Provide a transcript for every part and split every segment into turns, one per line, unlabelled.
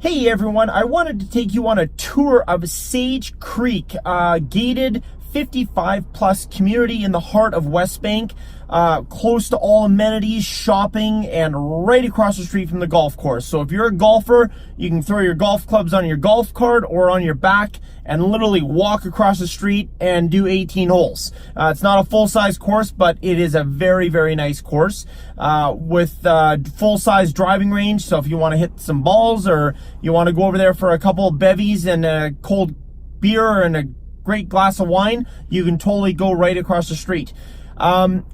Hey everyone, I wanted to take you on a tour of Sage Creek, gated 55 plus community in the heart of Westbank, close to all amenities, shopping, and right across the street from the golf course. So if you're a golfer, you can throw your golf clubs on your golf cart or on your back and literally walk across the street and do 18 holes. It's not a full-size course, but it is a very, very nice course with full-size driving range. So if you want to hit some balls or you want to go over there for a couple of bevies and a cold beer and a great glass of wine, you can totally go right across the street.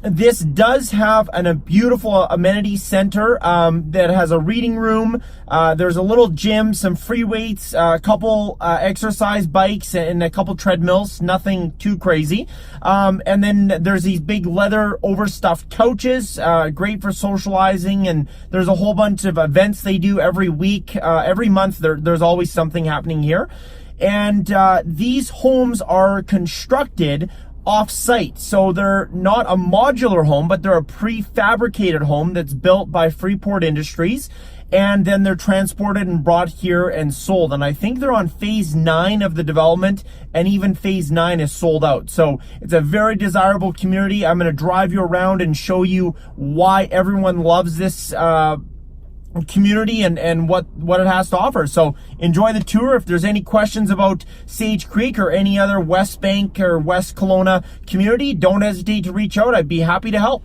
This does have a beautiful amenity center that has a reading room. There's a little gym, some free weights, a couple exercise bikes, and a couple treadmills. Nothing too crazy. And then there's these big leather overstuffed couches, great for socializing. And there's a whole bunch of events they do every week, every month. There's always something happening here. And these homes are constructed off-site, so they're not a modular home, but they're a prefabricated home that's built by Freeport Industries, and then they're transported and brought here and sold. And I think they're on phase 9 of the development, and even phase 9 is sold out. So it's a very desirable community. I'm going to drive you around and show you why everyone loves this community and what it has to offer. So enjoy the tour. If there's any questions about Sage Creek or any other Westbank or West Kelowna community, don't hesitate to reach out. I'd be happy to help.